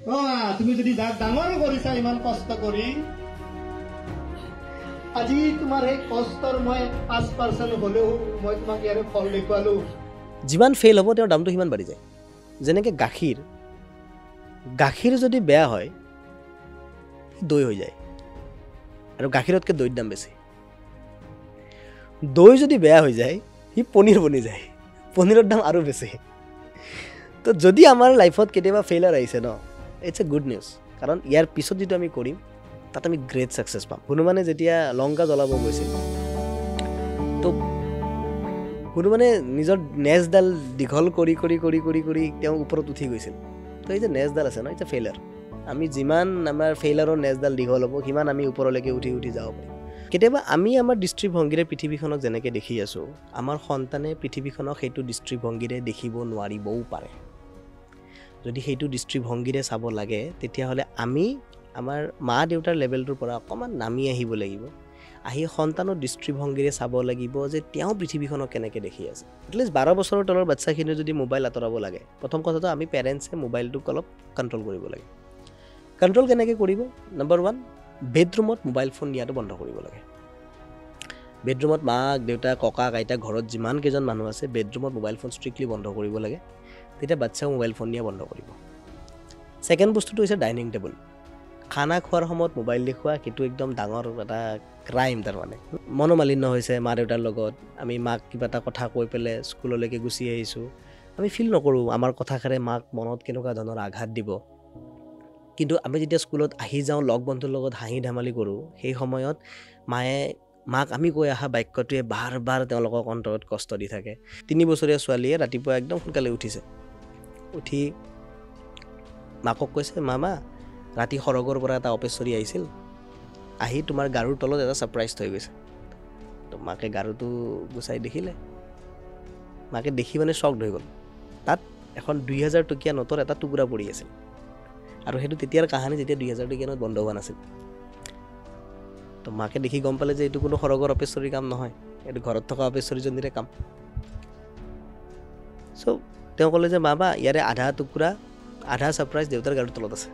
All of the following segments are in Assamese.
তুমি যদি যাক ডাঙৰ কৰিছা ইমান কষ্ট কৰি আজি তোমাৰ এই কষ্টৰ মই 5% হ'লেও মই তোমাক ইয়াৰে ফল দেখুৱালো যিমান ফেইল হ'ব তেওঁৰ দামটো সিমান বাঢ়ি যায় যেনেকৈ গাখীৰ যদি বেয়া হয় দৈ হৈ যায় আৰু গাখীৰতকৈ দৈৰ দাম বেছি দৈ যদি বেয়া হৈ যায় সি পনীৰ বনি যায় পনীৰৰ দাম আৰু বেছি তো যদি আমাৰ লাইফত কেতিয়াবা ফেইলাৰ আহিছে ন ইটছ এ গুড নিউজ কাৰণ ইয়াৰ পিছত যিটো আমি কৰিম তাত আমি গ্ৰেট ছাকচেছ পাম হনুমানে যেতিয়া লংকা জ্বলাব গৈছিল তো হনুমানে নিজৰ নেজডাল দীঘল কৰি কৰি কৰি কৰি কৰি তেওঁ ওপৰত উঠি গৈছিল তো এই যে নেজডাল আছে ন ইটছ এ ফেইলাৰ আমি যিমান আমাৰ ফেইলাৰৰ নেজডাল দীঘল হ'ব সিমান আমি ওপৰলৈকে উঠি উঠি যাব পাৰিম কেতিয়াবা আমি আমাৰ দৃষ্টিভংগীৰে পৃথিৱীখনক যেনেকৈ দেখি আছোঁ আমাৰ সন্তানে পৃথিৱীখনক সেইটো দৃষ্টিভংগীৰে দেখিব নোৱাৰিবও পাৰে যদি সেইটো দৃষ্টিভংগীৰে চাব লাগে তেতিয়াহ'লে আমি আমাৰ মা দেউতাৰ লেভেলটোৰ পৰা অকণমান নামি আহিব লাগিব আহি সন্তানৰ দৃষ্টিভংগীৰে চাব লাগিব যে তেওঁ পৃথিৱীখনক কেনেকৈ দেখি আছে এটলিষ্ট 12 বছৰৰ তলৰ বাচ্চাখিনিয়ে যদি মোবাইল আঁতৰাব লাগে প্ৰথম কথাটো আমি পেৰেণ্টছে মোবাইলটোক অলপ কণ্ট্ৰল কৰিব লাগে কণ্ট্ৰল কেনেকৈ কৰিব নম্বৰ 1 বেডৰুমত মোবাইল ফোন নিয়াটো বন্ধ কৰিব লাগে বেডৰুমত মাক দেউতা ককা আইতা ঘৰত যিমান কেইজন মানুহ আছে বেডৰুমত মোবাইল ফোন ষ্ট্ৰিক্টলি বন্ধ কৰিব লাগে তেতিয়া বাচ্চাও মোবাইল ফোন নিয়া বন্ধ কৰিব ছেকেণ্ড বস্তুটো হৈছে ডাইনিং টেবুল খানা খোৱাৰ সময়ত মোবাইল দেখুওৱা সেইটো একদম ডাঙৰ এটা ক্ৰাইম তাৰমানে মনোমালিন্য হৈছে মা দেউতাৰ লগত আমি মাক কিবা এটা কথা কৈ পেলাই স্কুললৈকে গুচি আহিছোঁ আমি ফিল নকৰোঁ আমাৰ কথাষাৰে মাক মনত কেনেকুৱা ধৰণৰ আঘাত দিব কিন্তু আমি যেতিয়া স্কুলত আহি যাওঁ লগ বন্ধুৰ লগত হাঁহি ধেমালি কৰোঁ সেই সময়ত মাক আমি কৈ অহা বাক্যটোৱে বাৰ বাৰ তেওঁলোকক অন্তৰত কষ্ট দি থাকে 3 বছৰীয়া ছোৱালীয়ে ৰাতিপুৱা একদম সোনকালে উঠিছে উঠি মাকক কৈছে মামা ৰাতি সৰগৰ পৰা এটা অপেশ্বৰী আহিছিল আহি তোমাৰ গাৰুৰ তলত এটা ছাৰপ্ৰাইজ থৈ গৈছে তো মাকে গাৰুটো গুচাই দেখিলে মাকে দেখি মানে শ্বকড হৈ গ'ল তাত এখন 2000 টকীয়া নোটৰ এটা টুকুৰা পৰি আছিল আৰু সেইটো তেতিয়াৰ কাহিনী যেতিয়া 2000 টকীয়া নোট বন্ধ হোৱা নাছিল তো মাকে দেখি গম পালে যে এইটো কোনো সৰগৰ অপেশ্বৰীৰ কাম নহয় এইটো ঘৰত থকা অপেশ্বৰীজনীৰে কাম চ' তেওঁ ক'লে যে মামা ইয়াৰে আধা ছাৰপ্ৰাইজ দেউতাৰ গাৰুৰ তলত আছে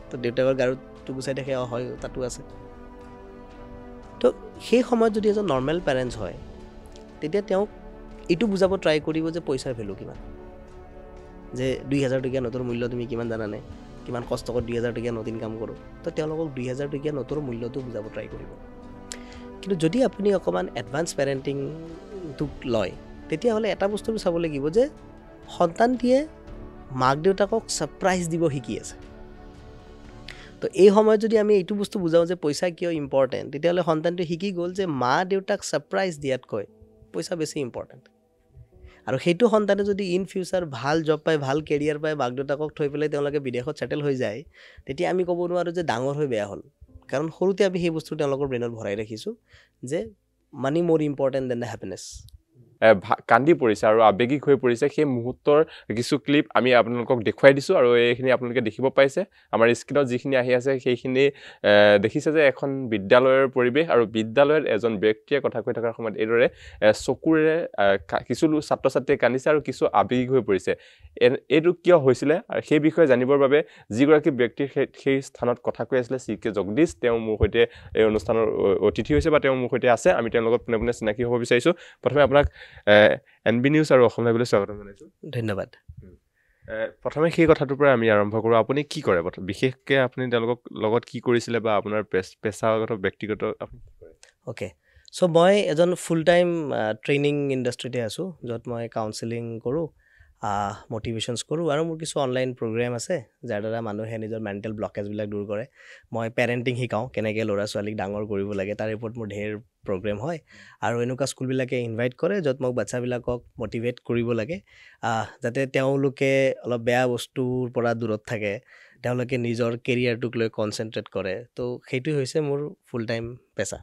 তো দেউতাকৰ গাৰুটো গুচাই দেখে হয় তাতো আছে তো সেই সময়ত যদি এজন নৰ্মেল পেৰেণ্টছ হয় তেতিয়া তেওঁক এইটো বুজাব ট্ৰাই কৰিব যে পইচাৰ ভেলু কিমান যে 2000 টকীয়া নোটৰ মূল্য তুমি কিমান জানানে কিমান কষ্ট কৰি 2000 টকীয়া নোট ইনকাম কৰোঁ তো তেওঁলোকক 2000 টকীয়া নোটৰ মূল্যটো বুজাব ট্ৰাই কৰিব কিন্তু যদি আপুনি অকণমান এডভান্স পেৰেণ্টিংটোক লয় তেতিয়াহ'লে এটা বস্তু চাব লাগিব যে সন্তানটিয়ে মাক দেউতাকক ছাৰপ্ৰাইজ দিব শিকি আছে তো এই সময়ত যদি আমি এইটো বস্তু বুজাওঁ যে পইচা কিয় ইম্পৰ্টেণ্ট তেতিয়াহ'লে সন্তানটোৱে শিকি গ'ল যে মা দেউতাক ছাৰপ্ৰাইজ দিয়াতকৈ পইচা বেছি ইম্পৰ্টেণ্ট আৰু সেইটো সন্তানে যদি ইন ফিউচাৰ ভাল জব পায় ভাল কেৰিয়াৰ পায় মাক দেউতাকক থৈ পেলাই তেওঁলোকে বিদেশত ছেটেল হৈ যায় তেতিয়া আমি ক'ব নোৱাৰোঁ যে ডাঙৰ হৈ বেয়া হ'ল কাৰণ সৰুতে আমি সেই বস্তু তেওঁলোকৰ ব্ৰেইনত ভৰাই ৰাখিছোঁ যে মানি মোৰ ইম্পৰ্টেণ্ট দেন দ্য হেপিনেছ কান্দি পৰিছে আৰু আৱেগিক হৈ পৰিছে সেই মুহূৰ্তৰ কিছু ক্লিপ আমি আপোনালোকক দেখুৱাই দিছোঁ আৰু এইখিনি আপোনালোকে দেখিব পাইছে আমাৰ স্ক্ৰীণত যিখিনি আহি আছে সেইখিনি দেখিছে যে এখন বিদ্যালয়ৰ পৰিৱেশ আৰু বিদ্যালয়ত এজন ব্যক্তিয়ে কথা কৈ থকাৰ সময়ত এইদৰে চকুৰে কিছু ছাত্ৰ ছাত্ৰীয়ে কান্দিছে আৰু কিছু আৱেগিক হৈ পৰিছে এইটো কিয় হৈছিলে আৰু সেই বিষয়ে জানিবৰ বাবে যিগৰাকী ব্যক্তিৰ সেই স্থানত কথা কৈ আছিলে CK জগদীশ তেওঁ মোৰ সৈতে এই অনুষ্ঠানৰ অতিথি হৈছে বা তেওঁ মোৰ সৈতে আছে আমি তেওঁৰ লগত পোনে চিনাকি হ'ব বিচাৰিছোঁ প্ৰথমে আপোনাক NB নিউজ আৰু অসম লাইভলৈ স্বাগতম জনাইছোঁ ধন্যবাদ প্ৰথমে সেই কথাটোৰ পৰা আমি আৰম্ভ কৰোঁ আপুনি কি কৰে বিশেষকৈ আপুনি তেওঁলোকৰ লগত কি কৰিছিলে বা আপোনাৰ পেছাগত ব্যক্তিগত আপুনি কি কৰে অ'কে চ' মই এজন ফুল টাইম ট্ৰেইনিং ইণ্ডাষ্ট্ৰিতে আছোঁ য'ত মই কাউন্সেলিং কৰোঁ মটিভেশ্যনছ কৰোঁ আৰু মোৰ কিছু অনলাইন প্ৰগ্ৰেম আছে যাৰ দ্বাৰা মানুহে নিজৰ মেণ্টেল ব্লকেজবিলাক দূৰ কৰে মই পেৰেণ্টিং শিকাওঁ কেনেকৈ ল'ৰা ছোৱালীক ডাঙৰ কৰিব লাগে তাৰ ওপৰত মোৰ ঢেৰ প্ৰগ্ৰেম হয় আৰু এনেকুৱা স্কুলবিলাকে ইনভাইট কৰে য'ত মোক বাচ্চাবিলাকক মটিভেট কৰিব লাগে যাতে তেওঁলোকে অলপ বেয়া বস্তুৰ পৰা দূৰত থাকে তেওঁলোকে নিজৰ কেৰিয়াৰটোক লৈ কনচেনট্ৰেট কৰে তো সেইটোৱে হৈছে মোৰ ফুল টাইম পেচা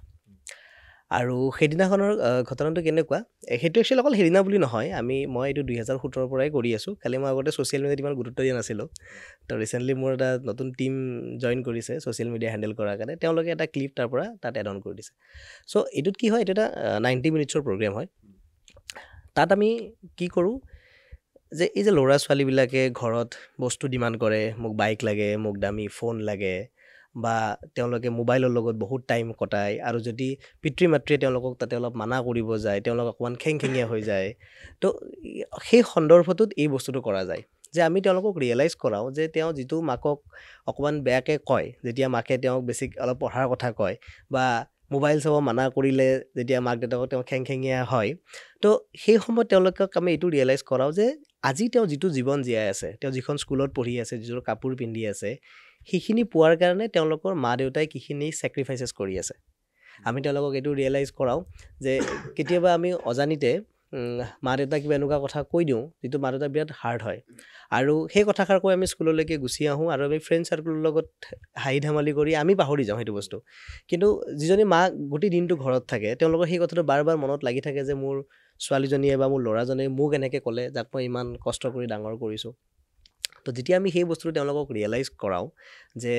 আৰু সেইদিনাখনৰ ঘটনাটো কেনেকুৱা সেইটো একচুৱেলি অকল সেইদিনা বুলি নহয় মই এইটো 2017 পৰাই কৰি আছোঁ খালি মই আগতে ছ'চিয়েল মিডিয়াত ইমান গুৰুত্ব দিয়া নাছিলোঁ তো ৰিচেণ্টলি মোৰ এটা নতুন টীম জইন কৰিছে ছ'চিয়েল মিডিয়া হেণ্ডেল কৰাৰ কাৰণে তেওঁলোকে এটা ক্লিপ তাৰ পৰা তাত এড অন কৰি দিছে চ' এইটোত কি হয় এইটো এটা 90 মিনিটছৰ প্ৰগ্ৰেম হয় তাত আমি কি কৰোঁ যে এই যে ল'ৰা ছোৱালীবিলাকে ঘৰত বস্তু ডিমাণ্ড কৰে, মোক বাইক লাগে, মোক দামী ফোন লাগে, বা তেওঁলোকে মোবাইলৰ লগত বহুত টাইম কটায়, আৰু যদি পিতৃ মাতৃয়ে তেওঁলোকক তাতে অলপ মানা কৰিব যায়, তেওঁলোক অকণমান খেংখেঙীয়া হৈ যায়। তো সেই সন্দৰ্ভটোত এই বস্তুটো কৰা যায় যে আমি তেওঁলোকক ৰিয়েলাইজ কৰাওঁ যে তেওঁ যিটো মাকক অকণমান বেয়াকৈ কয়, যেতিয়া মাকে তেওঁক বেছি অলপ পঢ়াৰ কথা কয়, বা মোবাইল চাব মানা কৰিলে যেতিয়া মাক দেউতাকক তেওঁ খেংখেঙীয়া হয়, তো সেই সময়ত তেওঁলোকক আমি এইটো ৰিয়েলাইজ কৰাওঁ যে আজি তেওঁ যিটো জীৱন জীয়াই আছে, তেওঁ যিখন স্কুলত পঢ়ি আছে, যিযোৰ কাপোৰ পিন্ধি আছে, সেইখিনি পোৱাৰ কাৰণে তেওঁলোকৰ মা দেউতাই কিখিনি ছেক্ৰিফাইচেছ কৰি আছে। আমি তেওঁলোকক এইটো ৰিয়েলাইজ কৰাওঁ যে কেতিয়াবা আমি অজানিতে মা দেউতাক কিবা এনেকুৱা কথা কৈ দিওঁ যিটো মা দেউতাক বিৰাট হাৰ্ড হয়, আৰু সেই কথাষাৰ কৈ আমি স্কুললৈকে গুচি আহোঁ, আৰু আমি ফ্ৰেণ্ড চাৰ্কুলৰ লগত হাঁহি ধেমালি কৰি আমি পাহৰি যাওঁ সেইটো বস্তু। কিন্তু যিজনী মা গোটেই দিনটো ঘৰত থাকে, তেওঁলোকৰ সেই কথাটো বাৰ বাৰ মনত লাগি থাকে যে মোৰ ছোৱালীজনীয়ে বা মোৰ ল'ৰাজনে মোক এনেকৈ ক'লে, যাক মই ইমান কষ্ট কৰি ডাঙৰ কৰিছোঁ। তো যেতিয়া আমি সেই বস্তুটো তেওঁলোকক ৰিয়েলাইজ কৰাওঁ যে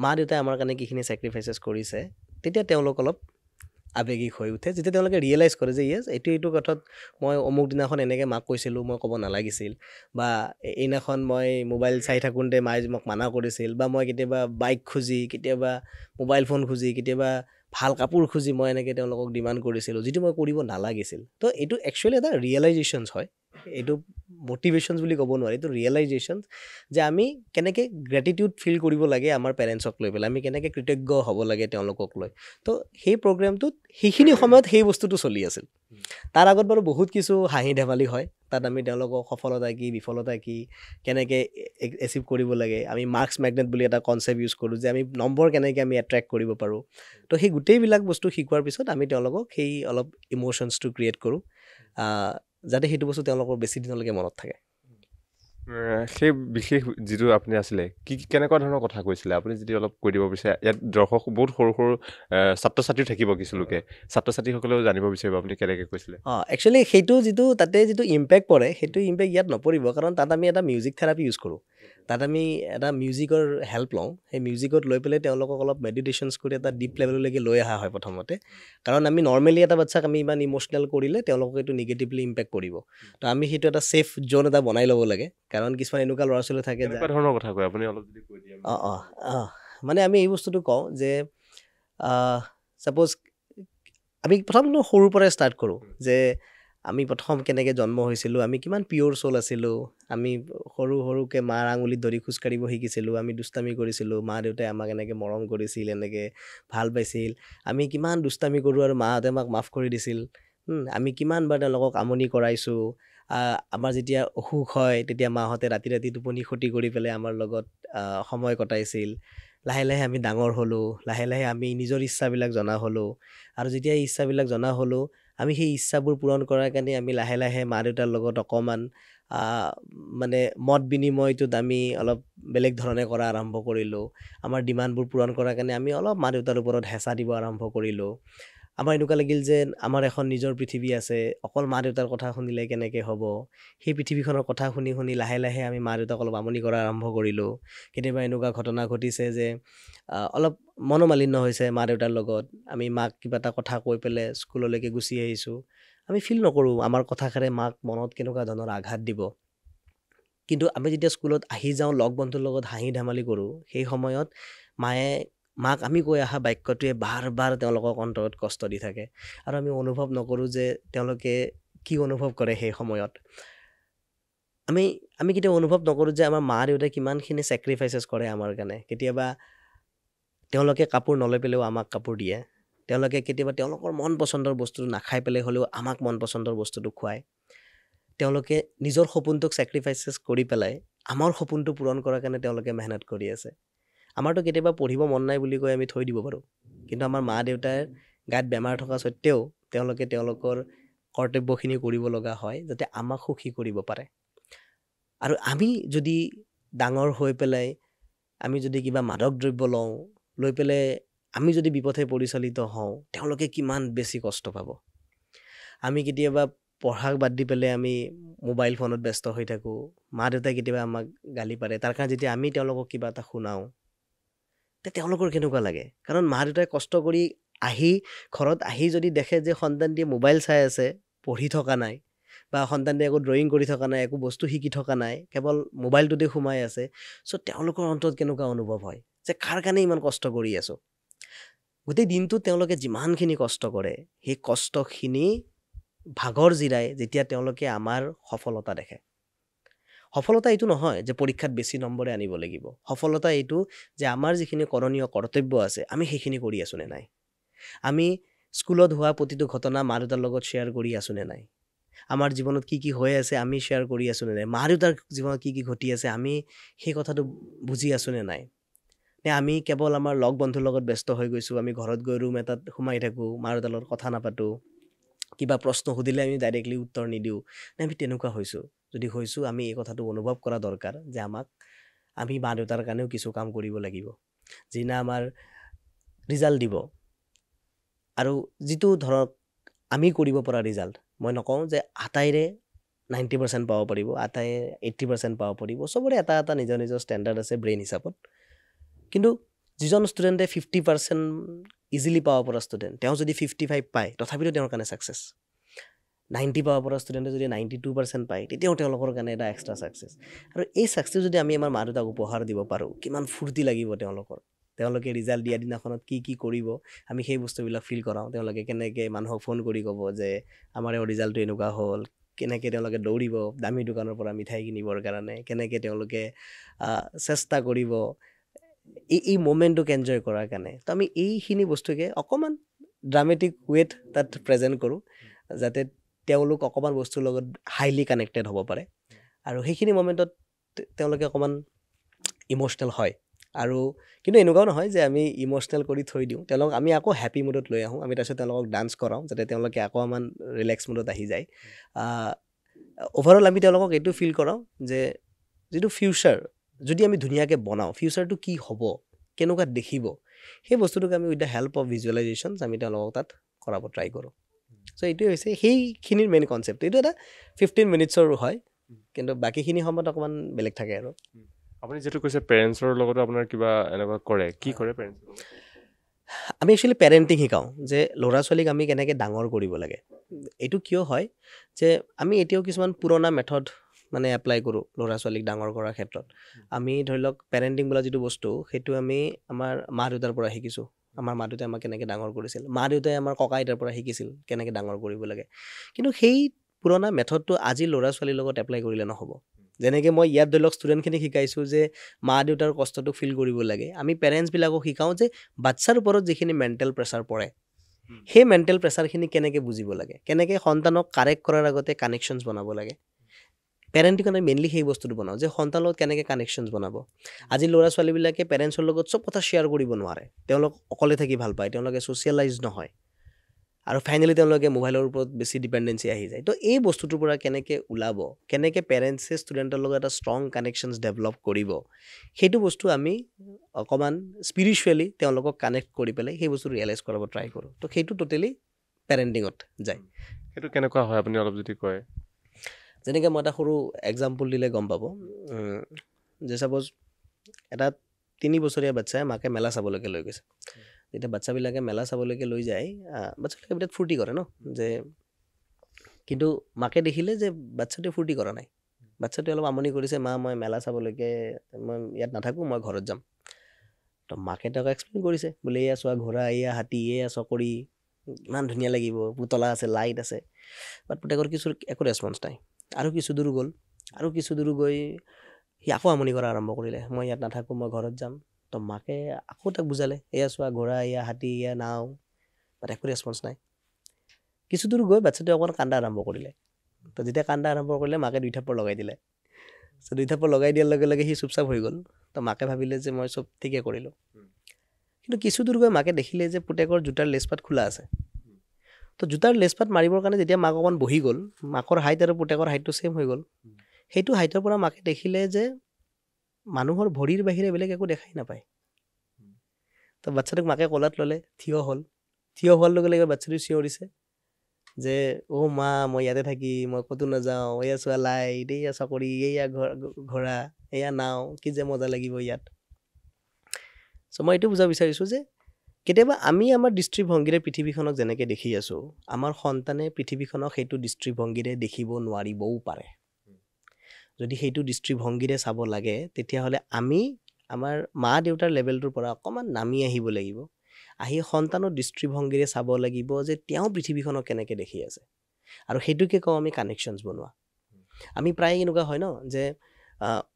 মা দেউতাই আমাৰ কাৰণে কিখিনি ছেক্ৰিফাইচেছ কৰিছে, তেতিয়া তেওঁলোক অলপ আৱেগিক হৈ উঠে, যেতিয়া তেওঁলোকে ৰিয়েলাইজ কৰে যে য়েছ, এইটো কথাত মই অমুক দিনাখন এনেকৈ মাক কৈছিলোঁ, মই ক'ব নালাগিছিল, বা এইদিনাখন মই মোবাইল চাই থাকোঁতে মায়ে মোক মানা কৰিছিল, বা মই কেতিয়াবা বাইক খুজি, কেতিয়াবা মোবাইল ফোন খুজি, কেতিয়াবা ভাল কাপোৰ খুজি মই এনেকৈ তেওঁলোকক ডিমাণ্ড কৰিছিলোঁ, যিটো মই কৰিব নালাগিছিল। তো এইটো একচুৱেলি এটা ৰিয়েলাইজেশ্যনছ হয়, এইটো মটিভেশ্যনছ বুলি ক'ব নোৱাৰি, এইটো ৰিয়েলাইজেশ্যনছ যে আমি কেনেকৈ গ্ৰেটিটিউড ফিল কৰিব লাগে আমাৰ পেৰেণ্টছক লৈ পেলাই, আমি কেনেকৈ কৃতজ্ঞ হ'ব লাগে তেওঁলোকক লৈ। তো সেই প্ৰগ্ৰেমটোত সেইখিনি সময়ত সেই বস্তুটো চলি আছিল। তাৰ আগত বাৰু বহুত কিছু হাঁহি ধেমালি হয়, তাত আমি তেওঁলোকক সফলতা কি বিফলতা কি কেনেকৈ এচিভ কৰিব লাগে, আমি মাৰ্কছ মেগনেট বুলি এটা কনচেপ্ট ইউজ কৰোঁ যে আমি নম্বৰ কেনেকৈ আমি এট্ৰেক্ট কৰিব পাৰোঁ। তো সেই গোটেইবিলাক বস্তু শিকোৱাৰ পিছত আমি তেওঁলোকক সেই অলপ ইম'শ্যনছটো ক্ৰিয়েট কৰোঁ, যাতে সেইটো বস্তু তেওঁলোকৰ বেছি দিনলৈকে মনত থাকে। সেই বিশেষ যিটো আপুনি আছিলে কেনেকুৱা ধৰণৰ কথা কৈছিলে আপুনি যদি অলপ কৈ দিব বিচাৰে? ইয়াত দৰ্শক বহুত সৰু সৰু ছাত্ৰ ছাত্ৰীও থাকিব, কিছু লোকে ছাত্ৰ ছাত্ৰীসকলেও জানিব বিচাৰিব আপুনি কেনেকৈ কৈছিলে। একচুৱেলি সেইটো যিটো তাতে যিটো ইম্পেক্ট পৰে, সেইটো ইম্পেক্ট ইয়াত নপৰিব, কাৰণ তাত আমি এটা মিউজিক থেৰাপি ইউজ কৰোঁ। তাত আমি এটা মিউজিকৰ হেল্প লওঁ, সেই মিউজিকত লৈ পেলাই তেওঁলোকক অলপ মেডিটেশ্যনছ কৰি এটা ডিপ লেভেললৈকে লৈ অহা হয় প্ৰথমতে, কাৰণ আমি নৰ্মেলি এটা বাচ্চাক আমি ইমান ইম'চনেল কৰিলে তেওঁলোকক এইটো নিগেটিভলি ইম্পেক্ট কৰিব। তো আমি সেইটো এটা ছেফ জ'ন এটা বনাই ল'ব লাগে, কাৰণ কিছুমান এনেকুৱা ল'ৰা ছোৱালী থাকে কেনেকুৱা ধৰণৰ কথা কয় আপুনি অলপ যদি কৈ দিয়ে। মানে আমি এই বস্তুটো কওঁ যে ছাপ'জ আমি প্ৰথম সৰুৰ পৰাই ষ্টাৰ্ট কৰোঁ যে আমি প্ৰথম কেনেকৈ জন্ম হৈছিলোঁ, আমি কিমান পিয়'ৰ চ'ল আছিলোঁ, আমি সৰুকৈ মাৰ আঙুলিত ধৰি খোজকাঢ়িব শিকিছিলোঁ, আমি দুষ্টামি কৰিছিলোঁ, মা দেউতাই আমাক এনেকৈ মৰম কৰিছিল, এনেকৈ ভাল পাইছিল, আমি কিমান দুষ্টামি কৰোঁ আৰু মাহঁতে আমাক মাফ কৰি দিছিল, আমি কিমানবাৰ তেওঁলোকক আমনি কৰাইছোঁ, আমাৰ যেতিয়া অসুখ হয় তেতিয়া মাহঁতে ৰাতি ৰাতি টোপনি ক্ষতি কৰি পেলাই আমাৰ লগত সময় কটাইছিল। লাহে লাহে আমি ডাঙৰ হ'লোঁ, লাহে লাহে আমি নিজৰ ইচ্ছাবিলাক জনা হ'লোঁ, আৰু যেতিয়া এই ইচ্ছাবিলাক জনা হ'লোঁ, আমি সেই ইচ্ছাবোৰ পূৰণ কৰাৰ কাৰণে আমি লাহে লাহে মা দেউতাৰ লগত অকণমান মানে মত বিনিময়টোত আমি অলপ বেলেগ ধৰণে কৰা আৰম্ভ কৰিলোঁ। আমাৰ ডিমাণ্ডবোৰ পূৰণ কৰাৰ কাৰণে আমি অলপ মা দেউতাৰ ওপৰত হেঁচা দিব আৰম্ভ কৰিলোঁ। আমাৰ এনেকুৱা লাগিল যে আমাৰ এখন নিজৰ পৃথিৱী আছে, অকল মা দেউতাৰ কথা শুনিলে কেনেকৈ হ'ব, সেই পৃথিৱীখনৰ কথা শুনি শুনি লাহে লাহে আমি মা দেউতাক অলপ আমনি কৰা আৰম্ভ কৰিলোঁ। কেতিয়াবা এনেকুৱা ঘটনা ঘটিছে যে অলপ মনোমালিন্য হৈছে মা দেউতাৰ লগত, আমি মাক কিবা এটা কথা কৈ পেলাই স্কুললৈকে গুচি আহিছোঁ, আমি ফিল নকৰোঁ আমাৰ কথাষাৰে মাক মনত কেনেকুৱা ধৰণৰ আঘাত দিব। কিন্তু আমি যেতিয়া স্কুলত আহি যাওঁ, লগ বন্ধুৰ লগত হাঁহি ধেমালি কৰোঁ, সেই সময়ত মাক আমি কৈ অহা বাক্যটোৱে বাৰ বাৰ তেওঁলোকক অন্তৰত কষ্ট দি থাকে, আৰু আমি অনুভৱ নকৰোঁ যে তেওঁলোকে কি অনুভৱ কৰে সেই সময়ত। আমি কেতিয়াও অনুভৱ নকৰোঁ যে আমাৰ মা দেউতাই কিমানখিনি ছেক্ৰিফাইচেছ কৰে আমাৰ কাৰণে। কেতিয়াবা তেওঁলোকে কাপোৰ নলৈ পেলাইও আমাক কাপোৰ দিয়ে, তেওঁলোকে কেতিয়াবা তেওঁলোকৰ মন পচন্দৰ বস্তুটো নাখাই পেলাই হ'লেও আমাক মন পচন্দৰ বস্তুটো খুৱায়, তেওঁলোকে নিজৰ সপোনটোক ছেক্ৰিফাইচেছ কৰি পেলাই আমাৰ সপোনটো পূৰণ কৰাৰ কাৰণে তেওঁলোকে মেহনত কৰি আছে। আমাৰতো কেতিয়াবা পঢ়িব মন নাই বুলি কৈ আমি থৈ দিব পাৰোঁ, কিন্তু আমাৰ মা দেউতাৰ গাত বেমাৰ থকা স্বত্তেও তেওঁলোকে তেওঁলোকৰ কৰ্তব্যখিনি কৰিব লগা হয় যাতে আমাক সুখী কৰিব পাৰে। আৰু আমি যদি ডাঙৰ হৈ পেলাই আমি যদি কিবা মাদক দ্ৰব্য লওঁ, লৈ পেলাই আমি যদি বিপথে পৰিচালিত হওঁ, তেওঁলোকে কিমান বেছি কষ্ট পাব। আমি কেতিয়াবা পঢ়াক বাদ দি পেলাই আমি মোবাইল ফোনত ব্যস্ত হৈ থাকোঁ, মা দেউতাই কেতিয়াবা আমাক গালি পাৰে, তাৰ কাৰণে যেতিয়া আমি তেওঁলোকক কিবা এটা শুনাওঁ তেওঁলোকৰ কেনেকুৱা লাগে। কাৰণ মা দেউতাই কষ্ট কৰি ঘৰত আহি যদি দেখে যে সন্তানটিয়ে মোবাইল চাই আছে, পঢ়ি থকা নাই, বা সন্তানে একো ড্ৰয়িং কৰি থকা নাই, একো বস্তু শিকি থকা নাই, কেৱল মোবাইলটোতে সোমাই আছে। চ' তেওঁলোকৰ অন্তৰত কেনেকুৱা অনুভৱ হয় যে কাৰ কাৰণে ইমান কষ্ট কৰি আছোঁ। গোটেই দিনটো তেওঁলোকে যিমানখিনি কষ্ট কৰে, সেই কষ্টখিনি ভাগৰ জিৰাই যেতিয়া তেওঁলোকে আমাৰ সফলতা দেখে। সফলতা এইটো নহয় যে পৰীক্ষাত বেছি নম্বৰে আনিব লাগিব। সফলতা এইটো যে আমাৰ যিখিনি কৰণীয় কৰ্তব্য আছে আমি সেইখিনি কৰি আছোঁ নে নাই। আমি স্কুলত হোৱা প্ৰতিটো ঘটনা মা দেউতাৰ লগত শ্বেয়াৰ কৰি আছোঁ নে নাই। আমাৰ জীৱনত কি কি হৈ আছে আমি শ্বেয়াৰ কৰি আছোঁ নে নাই। মা দেউতাৰ জীৱনত কি কি ঘটি আছে আমি সেই কথাটো বুজি আছোঁ নে নাই। নে আমি কেৱল আমাৰ লগ বন্ধুৰ লগত ব্যস্ত হৈ গৈছোঁ, আমি ঘৰত গৈ ৰুম এটাত সোমাই থাকোঁ, মা দেউতাৰ লগত কথা নাপাতোঁ, কিবা প্ৰশ্ন সুধিলে আমি ডাইৰেক্টলি উত্তৰ নিদিওঁ। নে আমি তেনেকুৱা হৈছোঁ। যদি হৈছোঁ আমি এই কথাটো অনুভৱ কৰা দৰকাৰ যে আমি মা দেউতাৰ কাৰণেও কিছু কাম কৰিব লাগিব। যিদিনা আমাৰ ৰিজাল্ট দিব আৰু যিটো ধৰক আমি কৰিব পৰা ৰিজাল্ট, মই নকওঁ যে আটাইৰে 90% পাব পাৰিব, আটাইৰে 80% পাব পাৰিব, চবৰে এটা এটা নিজৰ নিজৰ ষ্টেণ্ডাৰ্ড আছে ব্ৰেইন হিচাপত। কিন্তু যিজন ষ্টুডেণ্টে 50% ইজিলি পাব পৰা ষ্টুডেণ্ট, তেওঁ যদি 55 পায় তথাপিতো তেওঁৰ কাৰণে ছাকচেছ। 90 পাব পৰা ষ্টুডেণ্টে যদি 92% পায় তেতিয়াও তেওঁলোকৰ কাৰণে এটা এক্সট্ৰা ছাকচেছ। আৰু এই ছাকচেছ যদি আমি আমাৰ মা দেউতাক উপহাৰ দিব পাৰোঁ, কিমান ফূৰ্তি লাগিব তেওঁলোকৰ। তেওঁলোকে ৰিজাল্ট দিয়া দিনাখনত কি কি কৰিব আমি সেই বস্তুবিলাক ফিল কৰাওঁ। তেওঁলোকে কেনেকৈ মানুহক ফোন কৰি ক'ব যে আমাৰ ৰিজাল্টটো এনেকুৱা হ'ল, কেনেকৈ তেওঁলোকে দৌৰিব দামী দোকানৰ পৰা মিঠাই কিনিবৰ কাৰণে, কেনেকৈ তেওঁলোকে চেষ্টা কৰিব এই মোমেণ্টটোক এনজয় কৰাৰ কাৰণে। তো আমি এইখিনি বস্তুকে অকণমান ড্ৰামেটিক ৱেত তাত প্ৰেজেণ্ট কৰোঁ, যাতে তেওঁলোক অকণমান বস্তুৰ লগত হাইলি কানেক্টেড হ'ব পাৰে। আৰু সেইখিনি মোমেণ্টত তেওঁলোকে অকণমান ইম'চনেল হয়। আৰু কিন্তু এনেকুৱাও নহয় যে আমি ইম'চনেল কৰি থৈ দিওঁ, তেওঁলোকক আমি আকৌ হেপী মুডত লৈ আহোঁ। আমি তাৰপিছত তেওঁলোকক ডান্স কৰাওঁ যাতে তেওঁলোকে অকণমান ৰিলেক্স মুডত আহি যায়। অ'ভাৰঅল আমি তেওঁলোকক এইটো ফিল কৰাওঁ যে যিটো ফিউচাৰ যদি আমি ধুনীয়াকৈ বনাওঁ, ফিউচাৰটো কি হ'ব, কেনেকুৱা দেখিব, সেই বস্তুটোক আমি উইথ দ্য হেল্প অফ ভিজুৱেলাইজেশ্যনছ আমি তেওঁলোকক তাত কৰাব ট্ৰাই কৰোঁ। চ' এইটোৱে হৈছে সেইখিনিৰ মেইন কনচেপ্ট। এইটো এটা 15 মিনিটছৰ হয়, কিন্তু বাকীখিনি সময়ত অকণমান বেলেগ থাকে আৰু। আপুনি যিহেতু কৈছে পেৰেণ্টছৰ লগতো আপোনাৰ কিবা এনেকুৱা কৰে, কি কৰে পেৰেণ্টছৰ লগত? আমি একচুৱেলি পেৰেণ্টিং শিকাওঁ যে ল'ৰা ছোৱালীক আমি কেনেকৈ ডাঙৰ কৰিব লাগে। এইটো কিয় হয় যে আমি এতিয়াও কিছুমান পুৰণা মেথড মানে এপ্লাই কৰোঁ ল'ৰা ছোৱালীক ডাঙৰ কৰাৰ ক্ষেত্ৰত। আমি ধৰি লওক পেৰেণ্টিং বোলা যিটো বস্তু সেইটো আমি আমাৰ মা দেউতাৰ পৰা শিকিছোঁ। আমাৰ মা দেউতাই আমাক কেনেকৈ ডাঙৰ কৰিছিল, মা দেউতাই আমাৰ ককা আইতাৰ পৰা শিকিছিল কেনেকৈ ডাঙৰ কৰিব লাগে। কিন্তু সেই পুৰণা মেথডটো আজি ল'ৰা ছোৱালীৰ লগত এপ্লাই কৰিলে নহ'ব। যেনেকৈ মই ইয়াত ধৰি লওক ষ্টুডেণ্টখিনিক শিকাইছোঁ যে মা দেউতাৰ কষ্টটো ফিল কৰিব লাগে, আমি পেৰেণ্টছবিলাকক শিকাওঁ যে বাচ্ছাৰ ওপৰত যিখিনি মেণ্টেল প্ৰেছাৰ পৰে সেই মেণ্টেল প্ৰেছাৰখিনি কেনেকৈ বুজিব লাগে, কেনেকৈ সন্তানক কাৰেক্ট কৰাৰ আগতে কানেকশ্যনছ বনাব লাগে। পেৰেণ্টিঙত আমি মেইনলি সেই বস্তুটো বনাওঁ যে সন্তানৰ লগত কেনেকৈ কানেকশ্যনছ বনাব। আজি ল'ৰা ছোৱালীবিলাকে পেৰেণ্টছৰ লগত চব কথা শ্বেয়াৰ কৰিব নোৱাৰে, তেওঁলোক অকলে থাকি ভাল পায়, তেওঁলোকে ছ'চিয়েলাইজ নহয়, আৰু ফাইনেলি তেওঁলোকে মোবাইলৰ ওপৰত বেছি ডিপেণ্ডেঞ্চি আহি যায়। তো এই বস্তুটোৰ পৰা কেনেকৈ ওলাব, কেনেকৈ পেৰেণ্টছে ষ্টুডেণ্টৰ লগত এটা ষ্ট্ৰং কানেকশ্যনছ ডেভেলপ কৰিব, সেইটো বস্তু আমি অকণমান স্পিৰিচুৱেলি তেওঁলোকক কানেক্ট কৰি পেলাই সেই বস্তু ৰিয়েলাইজ কৰাব ট্ৰাই কৰোঁ। তো সেইটো টোটেলি পেৰেণ্টিঙত যায়। সেইটো কেনেকুৱা হয় আপুনি অলপ যদি কয়? যেনেকৈ মই এটা সৰু এক্সাম্পল দিলে গম পাব যে ছাপ'জ এটা 3 বছৰীয়া বাচ্ছাই মাকে মেলা চাবলৈকে লৈ গৈছে। যেতিয়া বাচ্ছাবিলাকে মেলা চাবলৈকে লৈ যায়, বাচ্ছাবিলাকে বিৰাট ফূৰ্তি কৰে ন, যে কিন্তু মাকে দেখিলে যে বাচ্ছাটোৱে ফূৰ্তি কৰা নাই, বাচ্ছাটোৱে অলপ আমনি কৰিছে, মা মই মেলা চাবলৈকে মই ইয়াত নাথাকোঁ, মই ঘৰত যাম। তো মাকে তেওঁক এক্সপ্লেইন কৰিছে বোলে এয়া চোৱা ঘোঁৰা, এয়া হাতী, এয়া চকৰি, ইমান ধুনীয়া লাগিব, পুতলা আছে, লাইট আছে। বাট পুতেকৰ একো ৰেচপঞ্চ নাই। আৰু কিছু দূৰ গ'ল, আৰু কিছু দূৰ গৈ সি আকৌ আমনি কৰা আৰম্ভ কৰিলে, মই ইয়াত নাথাকোঁ, মই ঘৰত যাম। তো মাকে আকৌ তাক বুজালে, এয়া চোৱা ঘোঁৰা, এয়া হাতী, এয়া নাও, বাট একো ৰেচপঞ্চ নাই। কিছু দূৰ গৈ বাচ্ছাটোৱে অকণমান কান্দা আৰম্ভ কৰিলে। তো যেতিয়া কান্দা আৰম্ভ কৰিলে মাকে 2 থাপ্পৰ লগাই দিলে। চ' 2 থাপ্পৰ লগাই দিয়াৰ লগে লগে সি চুপচাপ হৈ গ'ল। তো মাকে ভাবিলে যে মই চব ঠিকে কৰিলোঁ। কিন্তু কিছু দূৰ গৈ মাকে দেখিলে যে পুতেকৰ জোতাৰ লেচপাত খোলা আছে। তো জোতাৰ লেচপাত মাৰিবৰ কাৰণে যেতিয়া মাক অকণমান বহি গ'ল, মাকৰ হাইট আৰু পুতেকৰ হাইটটো ছেইম হৈ গ'ল। সেইটো হাইটৰ পৰা মাকে দেখিলে যে মানুহৰ ভৰিৰ বাহিৰে বেলেগ একো দেখাই নাপায়। তো বাচ্ছাটোক মাকে কোলাত ল'লে, থিয় হ'ল। থিয় হোৱাৰ লগে লগে বাচ্ছাটো চিঞৰিছে যে অ' মা মই ইয়াতে থাকি মই ক'তো নাযাওঁ, এয়া চোৱা লাইট, এয়া চকৰি, এয়া ঘোঁৰা, এয়া নাও, কি যে মজা লাগিব ইয়াত। চ' মই এইটো বুজাব বিচাৰিছোঁ যে কেতিয়াবা আমি আমাৰ দৃষ্টিভংগীৰে পৃথিৱীখনক যেনেকৈ দেখি আছোঁ আমাৰ সন্তানে পৃথিৱীখনক সেইটো দৃষ্টিভংগীৰে দেখিব নোৱাৰিবও পাৰে যদি সেইটো দৃষ্টিভংগীৰে চাব লাগে তেতিয়াহ'লে আমি আমাৰ মা দেউতাৰ লেভেলটোৰ পৰা অকণমান নামি আহিব লাগিব আহি সন্তানৰ দৃষ্টিভংগীৰে চাব লাগিব যে তেওঁ পৃথিৱীখনক কেনেকৈ দেখি আছে আৰু সেইটোকে কওঁ আমি কানেকশ্যনছ বনোৱা আমি প্ৰায় এনেকুৱা হয় ন যে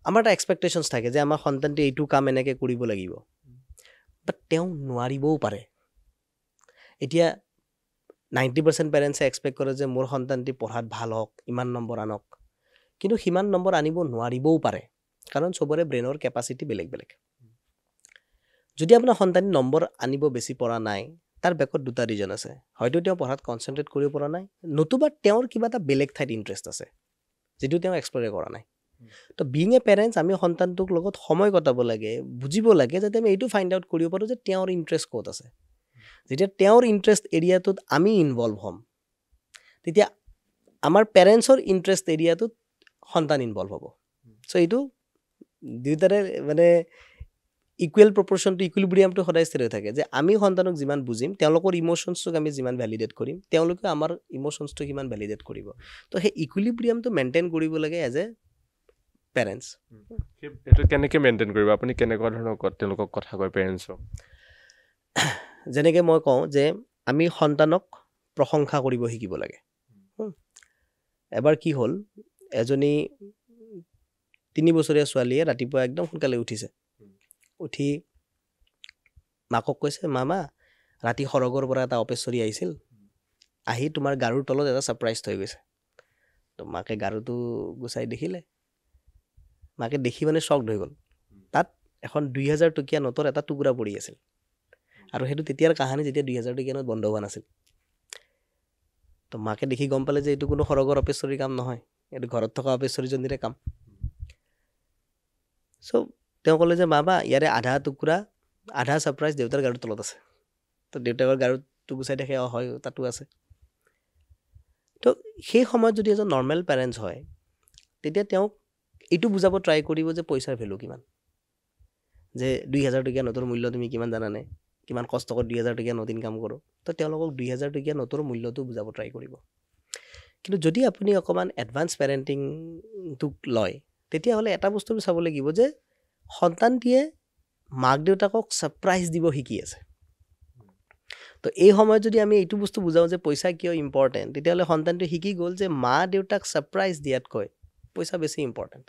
আমাৰ এটা এক্সপেক্টেশ্যনছ থাকে যে আমাৰ সন্তানটোৱে এইটো কাম এনেকৈ কৰিব লাগিব বাট তেওঁ নোৱাৰিবও পাৰে এতিয়া 90% পেৰেণ্টছে এক্সপেক্ট কৰে যে মোৰ সন্তানটি পঢ়াত ভাল হওক ইমান নম্বৰ আনক কিন্তু সিমান নম্বৰ আনিব নোৱাৰিবও পাৰে কাৰণ চবৰে ব্ৰেইনৰ কেপাচিটি বেলেগ বেলেগ যদি আপোনাৰ সন্তানে নম্বৰ আনিব বেছি পৰা নাই তাৰ বেকত দুটা ৰিজন আছে হয়তো তেওঁ পঢ়াত কনচেনট্ৰেট কৰিব পৰা নাই নতুবা তেওঁৰ কিবা এটা বেলেগ ঠাইত ইণ্টাৰেষ্ট আছে যিটো তেওঁ এক্সপ্ল'ৰ কৰা নাই তো বিং এ পেৰেণ্টছ আমি সন্তানটোক লগত সময় কটাব লাগে বুজিব লাগে যাতে আমি এইটো ফাইণ্ড আউট কৰিব পাৰোঁ যে তেওঁৰ ইণ্টাৰেষ্ট ক'ত আছে যেতিয়া তেওঁৰ ইণ্টাৰেষ্ট এৰিয়াটোত আমি ইনভলভ হ'ম তেতিয়া আমাৰ পেৰেণ্টছৰ ইণ্টাৰেষ্ট এৰিয়াটোত সন্তান ইনভলভ হ'ব চ' এইটো দুয়োটাৰে মানে ইকুৱেল প্ৰপৰ্শ্যনটো ইকুইলিব্ৰিয়ামটো সদায় স্থিৰ হৈ থাকে যে আমি সন্তানক যিমান বুজিম তেওঁলোকৰ ইম'শ্যনছটোক আমি যিমান ভেলিডেট কৰিম তেওঁলোকে আমাৰ ইম'শ্যনছটো সিমান ভেলিডেট কৰিব তো সেই ইকুইলিব্ৰিয়ামটো মেইনটেইন কৰিব লাগে এজ এ পেৰেণ্টছ এইটো কেনেকৈ মেইনটেইন কৰিব আপুনি কেনেকুৱা ধৰণৰ তেওঁলোকক কথা কয় পেৰেণ্টছক যেনেকৈ মই কওঁ যে আমি সন্তানক প্ৰশংসা কৰিব শিকিব লাগে এবাৰ কি হ'ল এজনী 3 বছৰীয়া ছোৱালীয়ে ৰাতিপুৱা একদম সোনকালে উঠিছে উঠি মাকক কৈছে মামা ৰাতি সৰগৰ পৰা এটা অপেশ্বৰী আহিছিল আহি তোমাৰ গাৰুৰ তলত এটা ছাৰপ্ৰাইজ থৈ গৈছে তো মাকে গাৰুটো গুচাই দেখিলে মাকে দেখি মানে শ্বকড হৈ গ'ল তাত এখন 2000 টকীয়া নোটৰ এটা টুকুৰা পৰি আছিল আৰু সেইটো তেতিয়াৰ কাহানী যেতিয়া 2000 টকীয়া নোট বন্ধ হোৱা নাছিল তো মাকে দেখি গম পালে যে এইটো কোনো সৰগৰ অপেশ্বৰীৰ কাম নহয় এইটো ঘৰত থকা অপেশ্বৰীজনীৰে কাম চ' তেওঁ ক'লে যে মামা ইয়াৰে আধা টুকুৰা আধা ছাৰপ্ৰাইজ দেউতাৰ গাৰুৰ তলত আছে তো দেউতাকৰ গাৰুটো গুচাই দেখে হয় তাতো আছে তো সেই সময়ত যদি এজন নৰ্মেল পেৰেণ্টছ হয় তেতিয়া তেওঁক এইটো বুজাব ট্ৰাই কৰিব যে পইচাৰ ভেলু কিমান যে 2000 টকীয়া নোটৰ মূল্য তুমি কিমান জানানে কিমান কষ্ট কৰি 2000 টকীয়া নোট ইনকাম কৰোঁ তো তেওঁলোকক 2000 টকীয়া নোটৰ মূল্যটো বুজাব ট্ৰাই কৰিব কিন্তু যদি আপুনি অকণমান এডভান্স পেৰেণ্টিংটোক লয় তেতিয়াহ'লে এটা বস্তু চাব লাগিব যে সন্তানটিয়ে মাক দেউতাকক ছাৰপ্ৰাইজ দিব শিকি আছে তো এই সময়ত যদি আমি এইটো বস্তু বুজাওঁ যে পইচা কিয় ইম্পৰ্টেণ্ট তেতিয়াহ'লে সন্তানটোৱে শিকি গ'ল যে মা দেউতাক ছাৰপ্ৰাইজ দিয়াতকৈ পইচা বেছি ইম্পৰ্টেণ্ট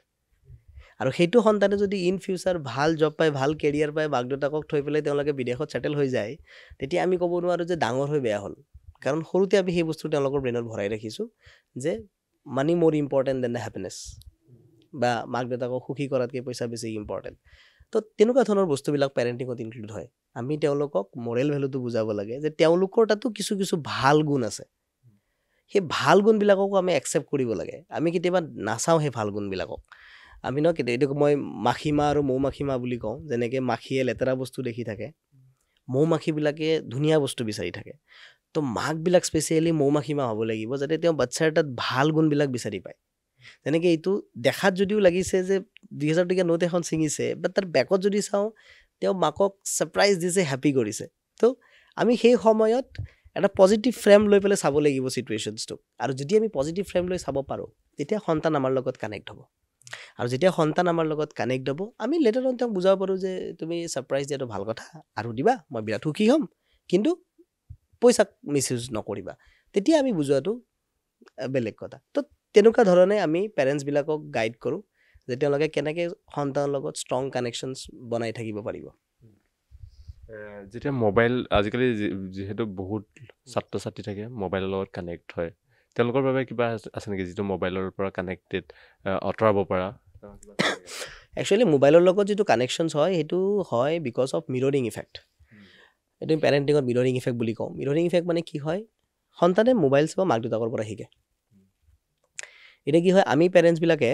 আৰু সেইটো সন্তানে যদি ইন ফিউচাৰ ভাল জব পায় ভাল কেৰিয়াৰ পায় মাক দেউতাকক থৈ পেলাই তেওঁলোকে বিদেশত ছেটেল হৈ যায় তেতিয়া আমি ক'ব নোৱাৰোঁ যে ডাঙৰ হৈ বেয়া হ'ল কাৰণ সৰুতে আমি সেই বস্তু তেওঁলোকৰ ব্ৰেইনত ভৰাই ৰাখিছোঁ যে মানি মোৰ ইম্পৰ্টেণ্ট দেন দ্য হেপিনেছ বা মাক দেউতাকক সুখী কৰাতকৈ পইচা বেছি ইম্পৰ্টেণ্ট তো তেনেকুৱা ধৰণৰ বস্তুবিলাক পেৰেণ্টিঙত ইনক্লুড হয় আমি তেওঁলোকক মৰেল ভেলুটো বুজাব লাগে যে তেওঁলোকৰ তাতো কিছু কিছু ভাল গুণ আছে সেই ভাল গুণবিলাককো আমি একচেপ্ট কৰিব লাগে আমি কেতিয়াবা নাচাওঁ সেই ভাল গুণবিলাকক আমি ন কেতিয়া এইটো মই মাখিমা আৰু মৌ মাখিমা বুলি কওঁ যেনেকৈ মাখিয়ে লেতেৰা বস্তু দেখি থাকে মৌ মাখিবিলাকে ধুনীয়া বস্তু বিচাৰি থাকে তো মাকবিলাক স্পেচিয়েলি মৌ মাখিমা হ'ব লাগিব যাতে তেওঁ বাচ্ছাৰ তাত ভাল গুণবিলাক বিচাৰি পায় যেনেকৈ এইটো দেখাত যদিও লাগিছে যে 2000 টকীয়া নোট এখন ছিঙিছে বাট তাৰ বেকত যদি চাওঁ তেওঁ মাকক ছাৰপ্ৰাইজ দিছে হেপী কৰিছে তো আমি সেই সময়ত এটা পজিটিভ ফ্ৰেম লৈ পেলাই চাব লাগিব ছিটুৱেশ্যনছটোক আৰু যদি আমি পজিটিভ ফ্ৰেম লৈ চাব পাৰোঁ তেতিয়া সন্তান আমাৰ লগত কানেক্ট হ'ব আৰু যেতিয়া সন্তান আমাৰ লগত কানেক্ট হ'ব আমি লেটাৰ অন তেওঁক বুজাব পাৰোঁ যে তুমি ছাৰপ্ৰাইজ দিয়াটো ভাল কথা আৰু দিবা মই বিৰাট সুখী হ'ম কিন্তু পইচা মিছ ইউজ নকৰিবা তেতিয়া আমি বুজোৱাটো বেলেগ কথা তো তেনেকুৱা ধৰণে আমি পেৰেণ্টছবিলাকক গাইড কৰোঁ যে তেওঁলোকে কেনেকৈ সন্তানৰ লগত ষ্ট্ৰং কানেকশ্যনছ বনাই থাকিব পাৰিব যেতিয়া মোবাইল আজিকালি যিহেতু বহুত ছাত্ৰ ছাত্ৰী থাকে মোবাইলৰ লগত কানেক্ট হয় তেওঁলোকৰ বাবে কিবা আছে নেকি যিটো মোবাইলৰ পৰা কানেক্টেড আঁতৰাব পৰা একচুৱেলি মোবাইলৰ লগত যিটো কানেকশ্যনছ হয় সেইটো হয় বিকজ অফ মিৰৰিং ইফেক্ট এইটো পেৰেণ্টিঙত মিৰৰিং ইফেক্ট বুলি কওঁ মিৰৰিং ইফেক্ট মানে কি হয় সন্তানে মোবাইল চাব মাক দেউতাকৰ পৰা শিকে এতিয়া কি হয় আমি পেৰেণ্টছবিলাকে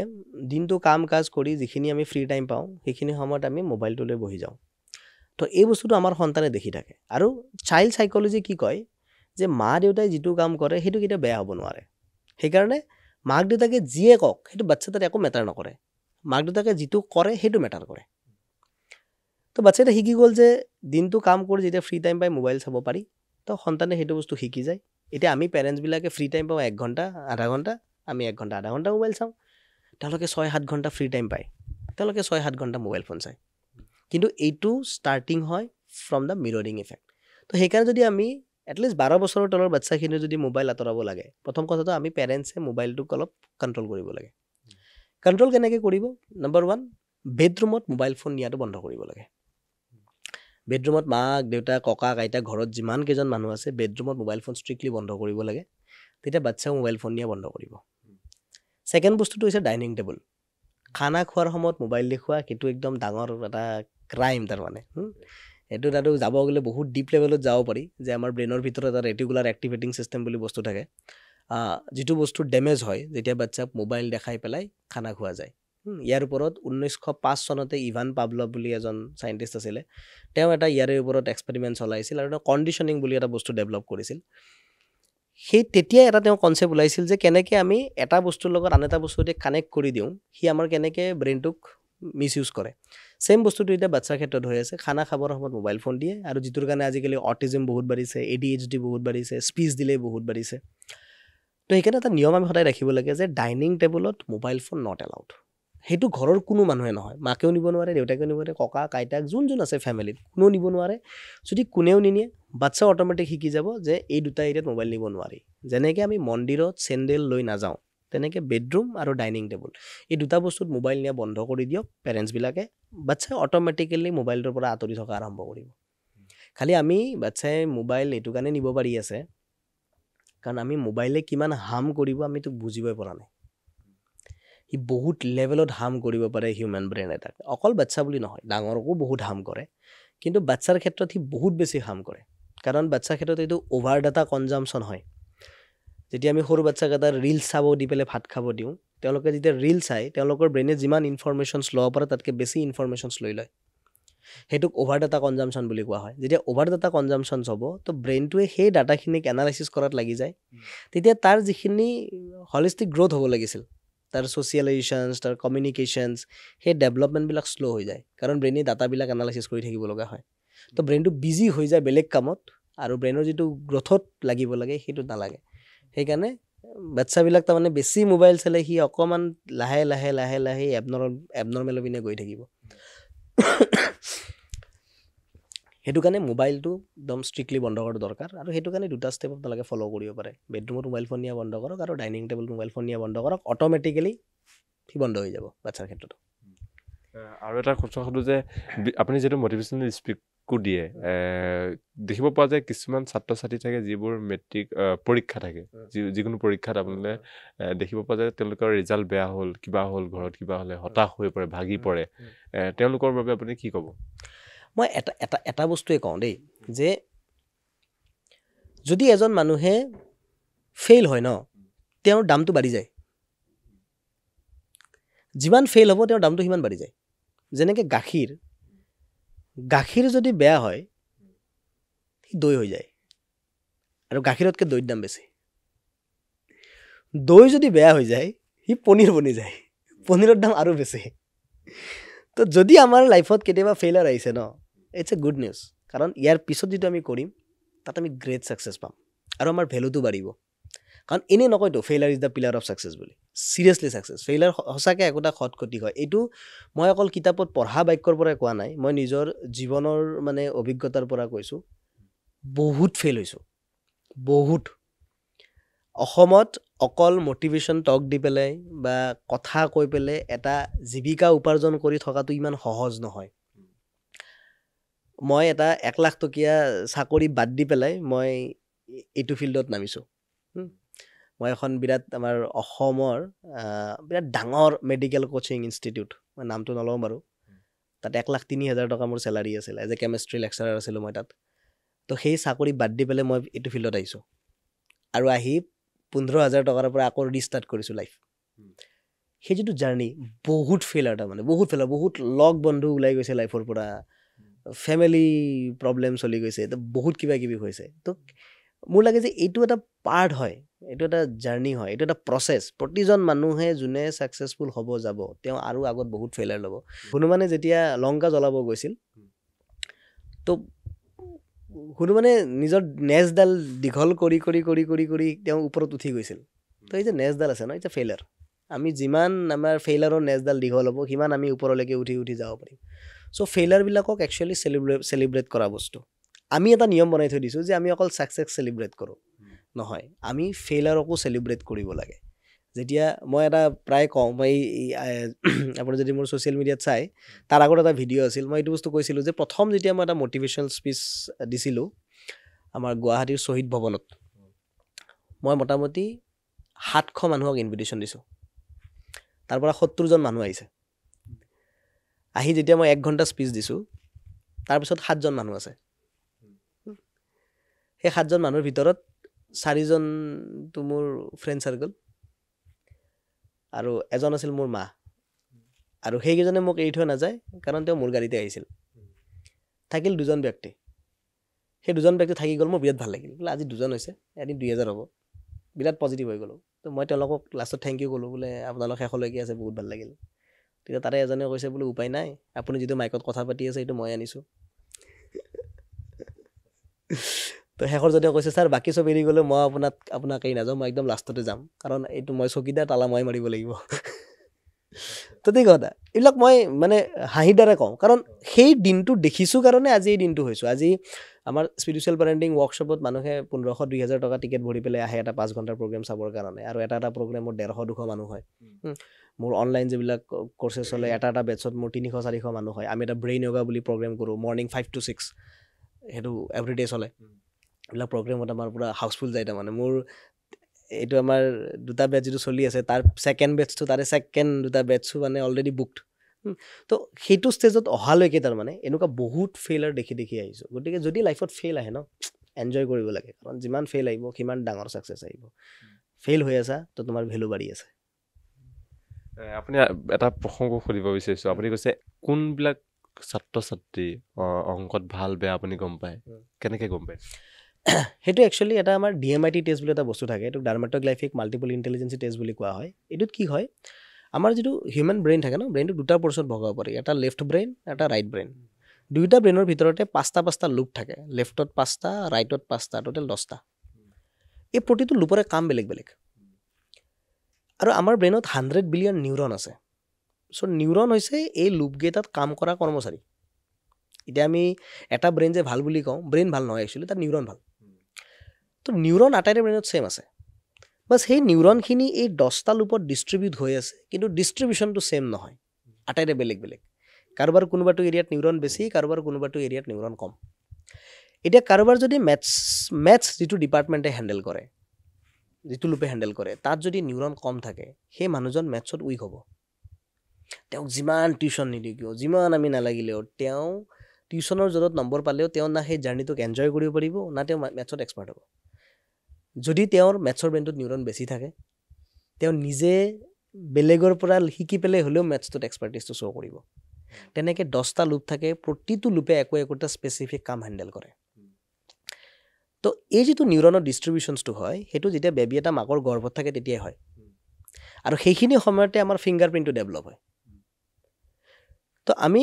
দিনটো কাম কাজ কৰি যিখিনি আমি ফ্ৰী টাইম পাওঁ সেইখিনি সময়ত আমি মোবাইলটোলৈ বহি যাওঁ তো এই বস্তুটো আমাৰ সন্তানে দেখি থাকে আৰু চাইল্ড চাইক'লজি কি কয় যে মা দেউতাই যিটো কাম কৰে সেইটো কেতিয়াও বেয়া হ'ব নোৱাৰে সেইকাৰণে মাক দেউতাকে যিয়ে কওক সেইটো বাচ্ছা তাত একো মেটাৰ নকৰে মাক দেউতাকে যিটো কৰে সেইটো মেটাৰ কৰে তো বাচ্ছা এটা শিকি গ'ল যে দিনটো কাম কৰি যেতিয়া ফ্ৰী টাইম পাই মোবাইল চাব পাৰি তো সন্তানে সেইটো বস্তু শিকি যায় এতিয়া আমি পেৰেণ্টছবিলাকে ফ্ৰী টাইম পাওঁ 1 ঘণ্টা আধা ঘণ্টা আমি 1 ঘণ্টা আধা ঘণ্টা মোবাইল চাওঁ তেওঁলোকে 6-7 ঘণ্টা ফ্ৰী টাইম পায় তেওঁলোকে 6-7 ঘণ্টা মোবাইল ফোন চায় কিন্তু এইটো ষ্টাৰ্টিং হয় ফ্ৰম দ্য মিৰৰিং ইফেক্ট তো সেইকাৰণে যদি আমি এটলিষ্ট 12 বছৰৰ তলৰ বাচ্চাখিনি যদি মোবাইল আঁতৰাব লাগে প্ৰথম কথাটো আমি পেৰেণ্টছে মোবাইলটোক অলপ কণ্ট্ৰল কৰিব লাগে কণ্ট্ৰল কেনেকৈ কৰিব নম্বৰ 1 বেডৰুমত মোবাইল ফোন নিয়াটো বন্ধ কৰিব লাগে বেডৰুমত মাক দেউতা ককা আইতা ঘৰত যিমান কেইজন মানুহ আছে বেডৰুমত মোবাইল ফোন ষ্ট্ৰিক্টলি বন্ধ কৰিব লাগে তেতিয়া বাচ্চাও মোবাইল ফোন নিয়া বন্ধ কৰিব ছেকেণ্ড বস্তুটো হৈছে ডাইনিং টেবুল খানা খোৱাৰ সময়ত মোবাইল দেখুওৱা সেইটো একদম ডাঙৰ এটা ক্ৰাইম তাৰমানে এইটো তাতো যাব গ'লে বহুত ডিপ লেভেলত যাব পাৰি যে আমাৰ ব্ৰেইনৰ ভিতৰত এটা ৰেটিকুলাৰ এক্টিভেটিং চিষ্টেম বুলি বস্তু থাকে যিটো বস্তু ডেমেজ হয় যেতিয়া বাচ্চাক মোবাইল দেখাই পেলাই খানা খোৱা যায় ইয়াৰ ওপৰত 1905 চনতে ইভান পাভলভ বুলি এজন চাইণ্টিষ্ট আছিলে তেওঁ এটা ইয়াৰে ওপৰত এক্সপেৰিমেণ্ট চলাইছিল আৰু কণ্ডিশ্যনিং বুলি এটা বস্তু ডেভেলপ কৰিছিল সেই তেতিয়া এটা তেওঁ কনচেপ্ট ওলাইছিল যে কেনেকৈ আমি এটা বস্তুৰ লগত আন এটা বস্তুতে কানেক্ট কৰি দিওঁ সি আমাৰ কেনেকৈ ব্ৰেইনটোক মিছ ইউজ কৰে ছেম বস্তুটো এতিয়া বাচ্চাৰ ক্ষেত্ৰত হৈ আছে খানা খাবৰ সময়ত মোবাইল ফোন দিয়ে আৰু যিটোৰ কাৰণে আজিকালি অটিজম বহুত বাঢ়িছে ADHD বহুত বাঢ়িছে স্পীচ ডিলে বহুত বাঢ়িছে তো সেইকাৰণে এটা নিয়ম আমি সদায় ৰাখিব লাগে যে ডাইনিং টেবুলত মোবাইল ফোন নট এলাউড সেইটো ঘৰৰ কোনো মানুহে নহয় মাকেও নিব নোৱাৰে দেউতাকেও নিব নোৱাৰে ককা আইতাক যোন আছে ফেমিলিত কোনেও নিব নোৱাৰে যদি কোনেও নিনিয়ে বাচ্চা অট'মেটিক শিকি যাব যে এই দুটা এৰিয়াত মোবাইল নিব নোৱাৰি যেনেকৈ আমি মন্দিৰত চেণ্ডেল লৈ নাযাওঁ তেনেকৈ বেডৰুম আৰু ডাইনিং টেবুল এই দুটা বস্তুত মোবাইল নিয়া বন্ধ কৰি দিয়ক পেৰেণ্টছবিলাকে বাচ্চাই অট'মেটিকেলি মোবাইলটোৰ পৰা আঁতৰি থকা আৰম্ভ কৰিব খালি আমি বাচ্চাই মোবাইল এইটো কাৰণে নিব পাৰি আছে কাৰণ আমি মোবাইলে কিমান হাৰ্ম কৰিব আমিতো বুজিবই পৰা নাই ই বহুত লেভেলত হাৰ্ম কৰিব পাৰে হিউমেন ব্ৰেইন এটাক অকল বাচ্চা বুলি নহয় ডাঙৰকো বহুত হাৰ্ম কৰে কিন্তু বাচ্চাৰ ক্ষেত্ৰত সি বহুত বেছি হাৰ্ম কৰে কাৰণ বাচ্চাৰ ক্ষেত্ৰত এইটো অভাৰ ডাটা কনজামশ্যন হয় যেতিয়া আমি সৰু বাচ্চাক এটা ৰিলছ চাব দি পেলাই ভাত খাব দিওঁ তেওঁলোকে যেতিয়া ৰিল চাই তেওঁলোকৰ ব্ৰেইনে যিমান ইনফৰমেশ্যনছ ল'ব পাৰে তাতকৈ বেছি ইনফৰমেশ্যনছ লৈ লয় সেইটোক অভাৰ ডাটা কনজামশ্যন বুলি কোৱা হয় যেতিয়া অভাৰ ডাটা কনজামশ্যনছ হ'ব তো ব্ৰেইনটোৱে সেই ডাটাখিনিক এনালাইচিছ কৰাত লাগি যায় তেতিয়া তাৰ যিখিনি হলিষ্টিক গ্ৰ'থ হ'ব লাগিছিল তাৰ ছ'চিয়েলাইজেশ্যনছ তাৰ কমিউনিকেশ্যনছ সেই ডেভেলপমেণ্টবিলাক শ্ল' হৈ যায় কাৰণ ব্ৰেইনে ডাটাবিলাক এনালাইচিছ কৰি থাকিব লগা হয় তো ব্ৰেইনটো বিজি হৈ যায় বেলেগ কামত আৰু ব্ৰেইনৰ যিটো গ্ৰ'থত লাগিব লাগে সেইটো নালাগে সেইকাৰণে বাচ্চাবিলাক তাৰমানে বেছি মোবাইল চালে সি অকণমান লাহে লাহে লাহে লাহে এবনৰ্মেলৰ পিনে গৈ থাকিব সেইটো কাৰণে মোবাইলটো একদম ষ্ট্ৰিক্টলি বন্ধ কৰাটো দৰকাৰ আৰু সেইটো কাৰণে দুটা ষ্টেপ আপোনালোকে ফ'ল' কৰিব পাৰে বেডৰুমত মোবাইল ফোন নিয়া বন্ধ কৰক আৰু ডাইনিং টেবুলত মোবাইল ফোন নিয়া বন্ধ কৰক অট'মেটিকেলি সি বন্ধ হৈ যাব বাচ্চাৰ ক্ষেত্ৰতো আৰু এটা কথা সোধোঁ যে আপুনি যিটো মটিভেশ্যনেল স্পীকো দিয়ে দেখিব পোৱা যায় কিছুমান ছাত্ৰ ছাত্ৰী থাকে যিবোৰ মেট্ৰিক পৰীক্ষা থাকে যিকোনো পৰীক্ষাত আপোনালোকে দেখিব পোৱা যায় তেওঁলোকৰ ৰিজাল্ট বেয়া হ'ল কিবা হ'ল ঘৰত কিবা হ'লে হতাশ হৈ পৰে ভাগি পৰে তেওঁলোকৰ বাবে আপুনি কি ক'ব মই এটা বস্তুৱে কওঁ দেই যে যদি এজন মানুহে ফেইল হয় ন তেওঁৰ দামটো বাঢ়ি যায় যিমান ফেইল হ'ব তেওঁৰ দামটো সিমান বাঢ়ি যায় যেনেকৈ গাখীৰ যদি বেয়া হয় সি দৈ হৈ যায় আৰু গাখীৰতকৈ দৈৰ দাম বেছি দৈ যদি বেয়া হৈ যায় সি পনীৰ বনি যায় পনীৰৰ দাম আৰু বেছি তো যদি আমাৰ লাইফত কেতিয়াবা ফেইলাৰ আহিছে ন ইটছ এ গুড নিউজ কাৰণ ইয়াৰ পিছত যিটো আমি কৰিম তাত আমি গ্ৰেট ছাকচেছ পাম আৰু আমাৰ ভেলুটো বাঢ়িব কাৰণ এনেই নকয়তো failure is the pillar of success বুলি চিৰিয়াছলি ছাকচেছ ফেইলাৰ সঁচাকৈ একোটা ক্ষতি হয় এইটো মই অকল কিতাপত পঢ়া বাক্যৰ পৰাই কোৱা নাই মই নিজৰ জীৱনৰ মানে অভিজ্ঞতাৰ পৰা কৈছোঁ বহুত ফেইল হৈছোঁ বহুত অসমত অকল মটিভেশ্যন টক দি পেলাই বা কথা কৈ পেলাই এটা জীৱিকা উপাৰ্জন কৰি থকাটো ইমান সহজ নহয় মই এটা 1 লাখ টকীয়া চাকৰি বাদ দি পেলাই মই এইটো ফিল্ডত নামিছোঁ মই এখন বিৰাট আমাৰ অসমৰ বিৰাট ডাঙৰ মেডিকেল কোচিং ইনষ্টিটিউট মই নামটো নলওঁ বাৰু তাত 1,03,000 টকা মোৰ চেলাৰী আছিল এজ এ কেমেষ্ট্ৰি লেকচাৰাৰ আছিলোঁ মই তাত তো সেই চাকৰি বাদ দি পেলাই মই এইটো ফিল্ডত আহিছোঁ আৰু আহি 15,000 টকাৰ পৰা আকৌ ৰিষ্টাৰ্ট কৰিছোঁ লাইফ সেই যিটো জাৰ্ণি বহুত ফেইলাৰ তাৰমানে বহুত লগ বন্ধু ওলাই গৈছে লাইফৰ পৰা ফেমিলি প্ৰব্লেম চলি গৈছে তো বহুত কিবা কিবি হৈছে তো মোৰ লাগে যে এইটো এটা পাৰ্ট হয় এইটো এটা জাৰ্ণি হয় এইটো এটা প্ৰচেছ প্ৰতিজন মানুহে যোনে ছাকচেছফুল হ'ব যাব তেওঁ আৰু আগত বহুত ফেইলাৰ ল'ব হনুমানে যেতিয়া লংকা জ্বলাব গৈছিল তো কোনো মানে নিজৰ নেজডাল দীঘল কৰি কৰি কৰি কৰি কৰি তেওঁ ওপৰত উঠি গৈছিল তো এই যে নেজডাল আছে ন এতিয়া ফেইলাৰ আমি যিমান আমাৰ ফেইলাৰৰ নেজডাল দীঘল হ'ব সিমান আমি ওপৰলৈকে উঠি উঠি যাব পাৰিম চ' ফেইলাৰবিলাকক একচুৱেলি চেলিব্ৰেট কৰা বস্তু আমি এটা নিয়ম বনাই থৈ দিছোঁ যে আমি অকল ছাকচেছ চেলিব্ৰেট কৰোঁ নহয় আমি ফেইলাৰকো চেলিব্ৰেট কৰিব লাগে যেতিয়া মই এটা প্ৰায় কওঁ মই আপুনি যদি মোৰ ছ'চিয়েল মিডিয়াত চাই তাৰ আগত এটা ভিডিঅ' আছিল মই এইটো বস্তু কৈছিলোঁ যে প্ৰথম যেতিয়া মই এটা মটিভেশ্যনেল স্পীচ দিছিলোঁ আমাৰ গুৱাহাটীৰ শ্বহীদ ভৱনত মই মোটামুটি 700 মানুহক ইনভিটেশ্যন দিছোঁ তাৰ পৰা 70জন মানুহ আহিছে আহি যেতিয়া মই 1 ঘণ্টা স্পীচ দিছোঁ তাৰপিছত 7জন মানুহ আছে সেই 7জন মানুহৰ ভিতৰত 4জনটো মোৰ ফ্ৰেণ্ড চাৰ্কল আৰু এজন আছিল মোৰ মা আৰু সেইকেইজনে মোক এৰি থৈ নাযায় কাৰণ তেওঁ মোৰ গাড়ীতে আহিছিল থাকিল 2জন ব্যক্তি সেই 2জন ব্যক্তি থাকি গ'ল মোৰ বিৰাট ভাল লাগিল বোলে আজি 2জন হৈছে এদিন 2000 হ'ব বিৰাট পজিটিভ হৈ গ'লো তো মই তেওঁলোকক লাষ্টত থেংক ইউ ক'লোঁ বোলে আপোনালোক শেষলৈকে আছে বহুত ভাল লাগিল তেতিয়া তাৰে এজনে কৈছে বোলে উপায় নাই আপুনি যিটো মাইকত কথা পাতি আছে সেইটো মই আনিছোঁ তো শেষৰ যদি কৈছে ছাৰ বাকী চব এৰি গ'লে মই আপোনাক এৰি নাযাওঁ মই একদম লাষ্টতে যাম কাৰণ এইটো মই চকীদাৰ তালা মই মাৰিব লাগিব তো ঠিক কথা এইবিলাক মই মানে হাঁহিৰ দ্বাৰা কওঁ কাৰণ সেই দিনটো দেখিছোঁ কাৰণে আজি এই দিনটো হৈছোঁ আজি আমাৰ স্পিৰিচুৱেল পেৰেণ্টিং ৱৰ্কশ্বপত মানুহে 1500-2000 টকা টিকেট ভৰি পেলাই আহে এটা 5 ঘণ্টাৰ প্ৰগ্ৰেম চাবৰ কাৰণে আৰু এটা প্ৰগ্ৰেমত 150-200 মানুহ হয় মোৰ অনলাইন যিবিলাক কৰ্চেছ হ'লে এটা বেটছত মোৰ 300-400 মানুহ হয় আমি এটা ব্ৰেইন য়োগা বুলি প্ৰগ্ৰেম কৰোঁ মৰ্ণিং 5 to 6 সেইটো এভৰিডে চলে এইবিলাক প্ৰগ্ৰেমত আমাৰ পূৰা হাউচফুল যায় তাৰমানে মোৰ এইটো আমাৰ 2টা বেটছ যিটো চলি আছে তাৰ ছেকেণ্ড বেটছটো তাৰে ছেকেণ্ড 2টা বেটছো মানে অলৰেডি বুকড তো সেইটো ষ্টেজত অহালৈকে তাৰমানে এনেকুৱা বহুত ফেইলাৰ দেখি আহিছোঁ গতিকে যদি লাইফত ফেইল আহে ন এনজয় কৰিব লাগে কাৰণ যিমান ফেইল আহিব সিমান ডাঙৰ ছাকচেছ আহিব ফেইল হৈ আছা তো তোমাৰ ভেলু বাঢ়ি আছে আপুনি এটা প্ৰসংগ সুধিব বিচাৰিছোঁ আপুনি কৈছে কোনবিলাক ছাত্ৰ ছাত্ৰী অংকত ভাল বেয়া আপুনি গম পায় কেনেকৈ গম পায় সেইটো একচুৱেলি এটা আমাৰ DMIT টেষ্ট বুলি এটা বস্তু থাকে এইটো ডাৰ্মাটোগ্লাইফিক মাল্টিপল ইণ্টেলিজেঞ্চি টেষ্ট বুলি কোৱা হয় এইটোত কি হয় আমাৰ যিটো হিউমেন ব্ৰেইন থাকে ন ব্ৰেইনটো 2টা পৰ্চনত ভগাব পাৰি এটা লেফ্ট ব্ৰেইন এটা ৰাইট ব্ৰেইন 2টা ব্ৰেইনৰ ভিতৰতে 5টা লুপ থাকে লেফ্টত 5টা ৰাইটত 5টা টোটেল 10টা এই প্ৰতিটো লুপৰে কাম বেলেগ বেলেগ আৰু আমাৰ ব্ৰেইনত 100 বিলিয়ন নিউৰন আছে চ' নিউৰন হৈছে এই লুপকেইটাত কাম কৰা কৰ্মচাৰী এতিয়া আমি এটা ব্ৰেইন যে ভাল বুলি কওঁ ব্ৰেইন ভাল নহয় একচুৱেলি তাৰ নিউৰন ভাল তো নিউৰন আটাইৰে ব্ৰেইনত ছেম আছে বাছ সেই নিউৰনখিনি এই 10টা লুপত ডিষ্ট্ৰিবিউট হৈ আছে কিন্তু ডিষ্ট্ৰিবিউশ্যনটো ছেম নহয় আটাইৰে বেলেগ বেলেগ কাৰোবাৰ কোনোবাটো এৰিয়াত নিউৰন বেছি কাৰোবাৰ কোনোবাটো এৰিয়াত নিউৰন কম এতিয়া কাৰোবাৰ যদি মেথছ যিটো ডিপাৰ্টমেণ্টে হেণ্ডেল কৰে যিটো লুপে হেণ্ডেল কৰে তাত যদি নিউৰন কম থাকে সেই মানুহজন মেথছত উইক হ'ব তেওঁক যিমান টিউশ্যন নিদিওঁ কিয় যিমান আমি নালাগিলেও তেওঁ টিউশ্যনৰ জোৰত নম্বৰ পালেও তেওঁ না সেই জাৰ্ণিটোক এনজয় কৰিব পাৰিব না তেওঁ মেথছত এক্সপাৰ্ট হ'ব যদি তেওঁৰ মেথছৰ ব্ৰেইনটোত নিউৰন বেছি থাকে তেওঁ নিজে বেলেগৰ পৰা শিকি পেলাই হ'লেও মেথছটোত এক্সপাৰ্টিজটো শ্ব' কৰিব তেনেকৈ 10টা লুপ থাকে প্ৰতিটো লুপে একোটা স্পেচিফিক কাম হেণ্ডেল কৰে তো এই যিটো নিউৰনৰ ডিষ্ট্ৰিবিউশ্যনছটো হয় সেইটো যেতিয়া বেবী এটা মাকৰ গৰ্ভত থাকে তেতিয়াই হয় আৰু সেইখিনি সময়তে আমাৰ ফিংগাৰ প্ৰিণ্টটো ডেভেলপ হয় তো আমি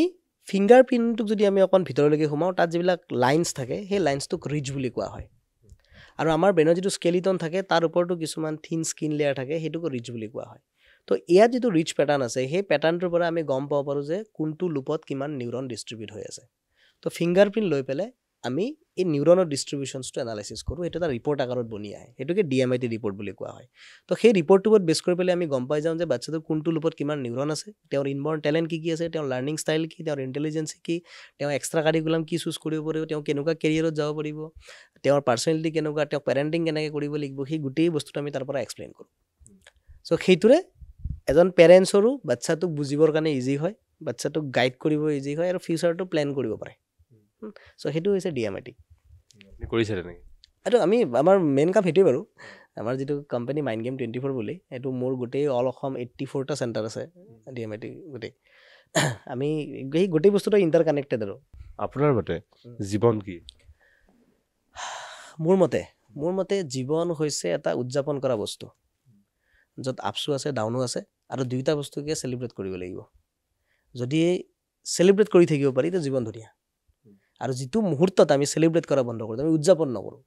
ফিংগাৰ প্ৰিণ্টটোক যদি আমি অকণ ভিতৰলৈকে সোমাওঁ তাত যিবিলাক লাইন্স থাকে সেই লাইন্সটোক ৰিজ বুলি কোৱা হয় আৰু আমাৰ ব্ৰেইনৰ যিটো স্কেলিটন থাকে তাৰ ওপৰতো কিছুমান থিন স্কিন লেয়াৰ থাকে সেইটোকো ৰিচ বুলি কোৱা হয় তো ইয়াত যিটো ৰিচ পেটাৰ্ণ আছে সেই পেটাৰ্ণটোৰ পৰা আমি গম পাব পাৰোঁ যে কোনটো লুপত কিমান নিউৰন ডিষ্ট্ৰিবিউট হৈ আছে তো ফিংগাৰ প্ৰিণ্ট লৈ পেলাই আমি এই নিউৰনৰ ডিষ্ট্ৰিবিউশ্যনছটো এনালাইচিছ কৰোঁ সেইটো এটা ৰিপৰ্ট আকাৰত বনি আহে সেইটোকে DMIT ৰিপৰ্ট বুলি কোৱা হয় তো সেই ৰিপৰ্টটোৰ ওপৰত বেছ কৰি পেলাই আমি গম পাই যাওঁ যে বাচ্ছাটোৰ কোনটো লুপত কিমান নিউৰন আছে তেওঁৰ ইনবৰ্ণ টেলেণ্ট কি আছে তেওঁৰ লাৰ্ণিং ষ্টাইল কি তেওঁৰ ইণ্টেলিজেঞ্চ কি তেওঁ এক্সট্ৰা কাৰিকুলাম কি চুজ কৰিব পাৰিব তেওঁ কেনেকুৱা কেৰিয়াৰত যাব পাৰিব তেওঁৰ পাৰ্চনেলিটি কেনেকুৱা তেওঁ পেৰেণ্টিং কেনেকৈ কৰিব লাগিব সেই গোটেই বস্তুটো আমি তাৰ পৰা এক্সপ্লেইন কৰোঁ চ' সেইটোৰে এজন পেৰেণ্টছৰো বাচ্ছাটোক বুজিবৰ কাৰণে ইজি হয় বাচ্ছাটোক গাইড কৰিব ইজি হয় আৰু ফিউচাৰটো প্লেন কৰিব পাৰে চ' সেইটো হৈছে DMIT কৰিছে তেনেকৈ এইটো আমাৰ মেইন কাম সেইটোৱে বাৰু আমাৰ যিটো কোম্পানী মাইণ্ড গেম 24 বুলি এইটো মোৰ গোটেই অল অসম 84টা চেণ্টাৰ আছে DMIT গোটেই আমি সেই গোটেই বস্তুটো ইণ্টাৰ কানেক্টেড আৰু আপোনাৰ মতে জীৱন কি মোৰ মতে জীৱন হৈছে এটা উদযাপন কৰা বস্তু য'ত আপছো আছে ডাউনো আছে আৰু দুইটা বস্তুকে চেলিব্ৰেট কৰিব লাগিব যদি চেলিব্ৰেট কৰি থাকিব পাৰি তো জীৱন ধুনীয়া আৰু যিটো মুহূৰ্তত আমি চেলিব্ৰেট কৰা বন্ধ কৰোঁ আমি উদযাপন নকৰোঁ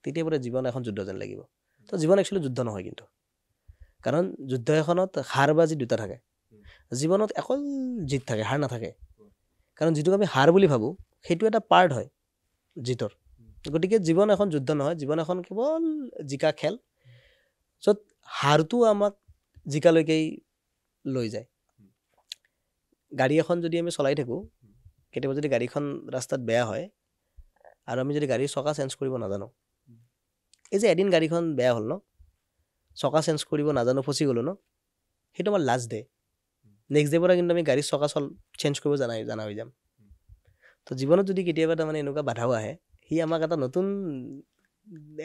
তেতিয়াৰ পৰা জীৱন এখন যুদ্ধ যেন লাগিব তো জীৱন একচুৱেলি যুদ্ধ নহয় কিন্তু কাৰণ যুদ্ধ এখনত হাৰ বা জিত দুটা থাকে জীৱনত অকল জিত থাকে হাৰ নাথাকে কাৰণ যিটোক আমি হাৰ বুলি ভাবোঁ সেইটো এটা পাৰ্ট হয় জিতৰ গতিকে জীৱন এখন যুদ্ধ নহয় জীৱন এখন কেৱল জিকা খেল য'ত হাৰটো আমাক জিকালৈকেই লৈ যায় গাড়ী এখন যদি আমি চলাই থাকোঁ কেতিয়াবা যদি গাড়ীখন ৰাস্তাত বেয়া হয় আৰু আমি যদি গাড়ীৰ চকা চেঞ্জ কৰিব নাজানো এই যে এদিন গাড়ীখন বেয়া হ'ল ন চকা চেঞ্জ কৰিব নাজানো ফচি গ'লো ন সেইটো আমাৰ লাষ্ট ডে নেক্সট ডে পৰা কিন্তু আমি গাড়ীৰ চকা চেঞ্জ কৰিব জানা হৈ যাম তো জীৱনত যদি কেতিয়াবা তাৰমানে এনেকুৱা বাধাও আহে সি আমাক এটা নতুন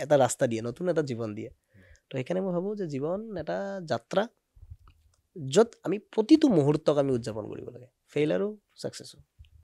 এটা ৰাস্তা দিয়ে নতুন এটা জীৱন দিয়ে তো সেইকাৰণে মই ভাবোঁ যে জীৱন এটা যাত্ৰা য'ত আমি প্ৰতিটো মুহূৰ্তক আমি উদযাপন কৰিব লাগে ফেইল আৰু ছাকচেছো